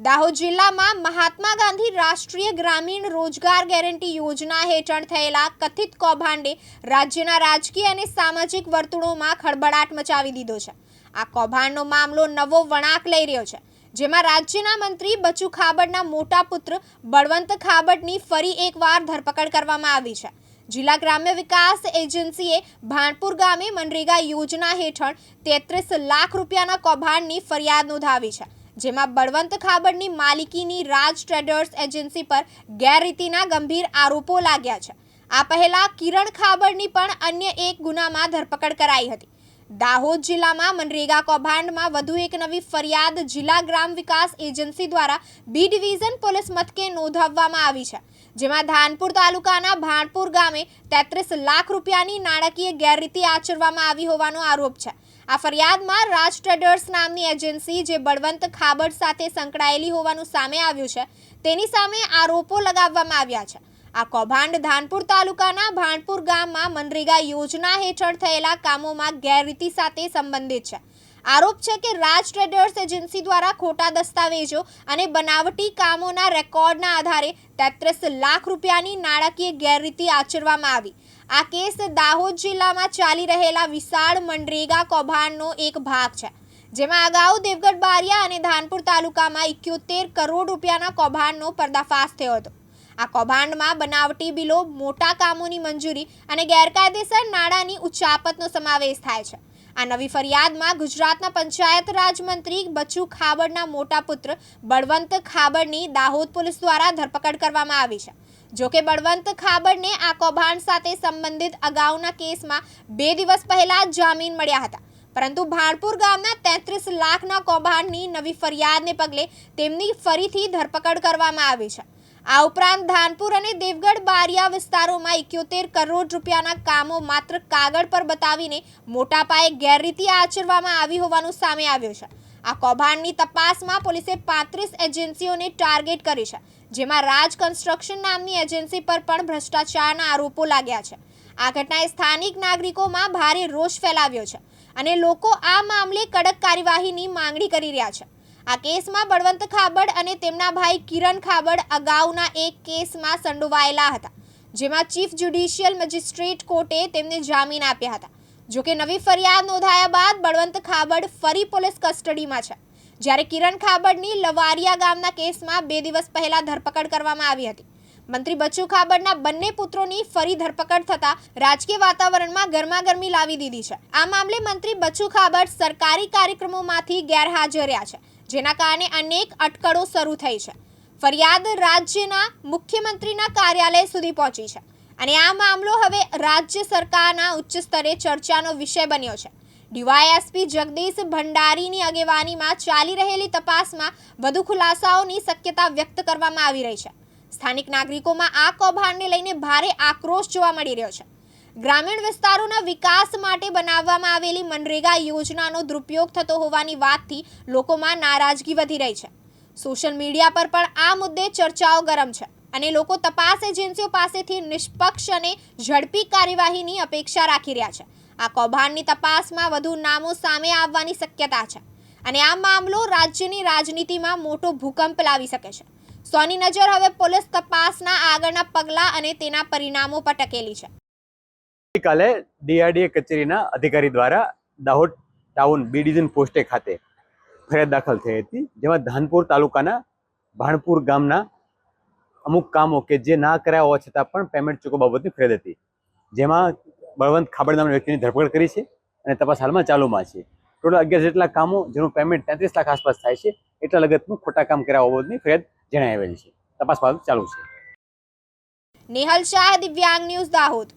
દાહોદ જિલ્લામાં મહાત્મા ગાંધી રાષ્ટ્રીય ગ્રામીણ રોજગાર ગેરંટી યોજના હેઠળ થયેલા કથિત કૌભાંડે રાજ્યના રાજકીય અને સામાજિક વર્તુળોમાં ખળભળાટ મચાવી દીધો છે। આ કૌભાંડનો મામલો નવો વળાંક લઈ રહ્યો છે, જેમાં રાજ્યના મંત્રી બચુ ખાબડના મોટા પુત્ર બળવંત ખાબડની ફરી એકવાર ધરપકડ કરવામાં આવી છે। જિલ્લા ગ્રામ્ય વિકાસ એજન્સીએ ભાણપુર ગામે મનરેગા યોજના હેઠળ 33 લાખ રૂપિયાના કૌભાંડની ફરિયાદ નોંધાવી છે, જેમાં બળવંત ખાબડની માલિકીની રાજ ટ્રેડર્સ એજન્સી પર ગેરરીતિના ગંભીર આરોપો લાગ્યા છે। આ પહેલા કિરણ ખાબડની પણ અન્ય એક ગુનામાં ધરપકડ કરાઈ હતી। દાહોદ જિલ્લામાં મનરેગા કૌભાંડમાં વધુ એક નવી ફરિયાદ જિલ્લા ગ્રામ વિકાસ એજન્સી દ્વારા બી ડિવિઝન પોલીસ મથકે નોંધાવવામાં આવી છે, જેમાં ધાનપુર તાલુકાના ભાણપુર ગામે 33 લાખ રૂપિયાની નાણાકીય ગેરરીતિ આચરવામાં આવી હોવાનો આરોપ છે। આ ફરિયાદમાં રાજ ટ્રેડર્સ નામની એજન્સી જે બળવંત ખાબડ સાથે સંકળાયેલી હોવાનું સામે આવ્યું છે, તેની સામે આરોપો લગાવવામાં આવ્યા છે। આ કૌભાંડ ધાનપુર તાલુકાના ભાણપુર ગામમાં મનરેગા યોજના હેઠળ થયેલા કામોમાં ગેરરીતિ સાથે સંબંધિત છે। આરોપ છે કે રાજ ટ્રેડર્સ એજન્સી દ્વારા ખોટા દસ્તાવેજો અને બનાવટી કામોના રેકોર્ડના આધારે 33 લાખ રૂપિયાની નાણાકીય ગેરરીતિ આચરવામાં આવી। આ કેસ દાહોદ જિલ્લામાં ચાલી રહેલા વિશાળ મનરેગા કૌભાંડનો એક ભાગ છે, જેમાં અગાઉ દેવગઢ બારિયા અને ધાનપુર તાલુકામાં 71 કરોડ રૂપિયાના કૌભાંડનો પર્દાફાશ થયો હતો। આ કૌભાંડમાં બનાવટી બિલો, મોટા કામોની મંજૂરી અને ગેરકાયદેસર નાણાંની ઉચાપતનો સમાવેશ થાય છે। આ નવી ફરિયાદમાં ગુજરાતના પંચાયત રાજ મંત્રી બચુ ખાબડના મોટા પુત્ર બળવંત ખાબડની દાહોદ પોલીસ દ્વારા ધરપકડ કરવામાં આવી છે। જોકે બળવંત ખાબડને આ કૌભાંડ સાથે સંબંધિત અગાઉના કેસમાં 2 દિવસ પહેલા જામીન મળ્યા હતા, પરંતુ ભાણપુર ગામના 33 લાખના કૌભાંડની નવી ફરિયાદને પગલે તેમની ફરીથી ધરપકડ કરવામાં આવી છે। આ ઉપરાંત ધાનપુર અને દેવગઢ બારિયા વિસ્તારોમાં 71 કરોડ રૂપિયાના કામો માત્ર કાગળ પર બતાવીને મોટા પાયે ગેરરીતિ આચરવામાં આવી હોવાનું સામે આવ્યું છે। આ કૌભાંડની તપાસમાં પોલીસે 35 એજન્સીઓને ટાર્ગેટ કરી છે, જેમાં રાજ કન્સ્ટ્રક્શન નામની એજન્સી પર પણ ભ્રષ્ટાચારના આરોપો લાગ્યા છે। આ ઘટનાએ સ્થાનિક નાગરિકોમાં ભારે રોષ ફેલાવ્યો છે અને લોકો આ મામલે કડક કાર્યવાહીની માંગણી કરી રહ્યા છે। આ કેસમાં બળવંત ખાબડ અને તેમના ભાઈ કિરણ ખાબડ અગાઉના એક કેસમાં સંડોવાયેલા હતા, જેમાં ચીફ જ્યુડિશિયલ મેજિસ્ટ્રેટ કોર્ટે તેમને જામીન આપ્યા હતા। જોકે નવી ફરિયાદ નોંધાયા બાદ બળવંત ખાબડ ફરી પોલીસ કસ્ટડીમાં છે, જ્યારે કિરણ ખાબડની લવારિયા ગામના કેસમાં 2 દિવસ પહેલા ધરપકડ કરવામાં આવી હતી। મંત્રી બચુ ખાબડના બંને પુત્રોની ફરી ધરપકડ થતા રાજકીય વાતાવરણમાં ગરમાગરમી લાવી દીધી છે। આ મામલે મંત્રી બચુ ખાબડ સરકારી કાર્યક્રમોમાંથી ગેરહાજર રહ્યા છે, જેના કારણે અનેક અટકળો શરૂ થઈ છે। ફરિયાદ રાજ્યના મુખ્યમંત્રીના કાર્યાલય સુધી પહોંચી છે અને આ મામલો હવે રાજ્ય સરકારના ઉચ્ચ સ્તરે ચર્ચાનો વિષય બન્યો છે। ડીવાયએસપી જગદીશ ભંડારીની આગેવાનીમાં ચાલી રહેલી તપાસમાં વધુ ખુલાસાઓની શક્યતા વ્યક્ત કરવામાં આવી રહી છે। સ્થાનિક નાગરિકોમાં આ કૌભાંડને લઈને ભારે આક્રોશ જોવા મળી રહ્યો છે। ગ્રામીણ વિસ્તારોના વિકાસ માટે બનાવવામાં આવેલી મનરેગા યોજનાનો દુરુપયોગ થતો હોવાની વાતથી લોકોમાં નારાજગી વધી રહી છે। સોશિયલ મીડિયા પર પણ આ મુદ્દે ચર્ચાઓ ગરમ છે અને લોકો તપાસ એજન્સીઓ પાસેથી નિષ્પક્ષ અને ઝડપી કાર્યવાહીની અપેક્ષા રાખી રહ્યા છે। આ કૌભાંડની તપાસમાં વધુ નામો સામે આવવાની શક્યતા છે અને આ મામલો રાજ્યની રાજનીતિમાં મોટો ભૂકંપ લાવી શકે છે। સૌની નજર હવે પોલીસ તપાસના આગળના પગલાં અને તેના પરિણામો પર ટકેલી છે। ગઈકાલે ડીઆરડીએ કચેરીના અધિકારી દ્વારા દાહોદ ટાઉન બી ડિવિઝન પોસ્ટે ખાતે ફરિયાદ દાખલ થઈ હતી, જેમાં ધાનપુર તાલુકાના ભાણપુર ગામના અમુક કામો કે જે ના કર્યા હોવા છતાં પણ પેમેન્ટ ચૂકવવા બાબતની ફરિયાદ હતી, જેમાં બળવંત ખાબડ નામના વ્યક્તિની ધરપકડ કરી છે અને તપાસ હાલમાં ચાલુમાં છે। ટોટલ 11 જેટલા કામો જેનું પેમેન્ટ 33 લાખ આસપાસ થાય છે, એટલા લગતનું ખોટા કામ કર્યા બાબતની ફરિયાદ જણાવેલી છે। તપાસ બાબત ચાલુ છે। નેહલ શાહ, દિવ્યાંગ ન્યૂઝ, દાહોદ।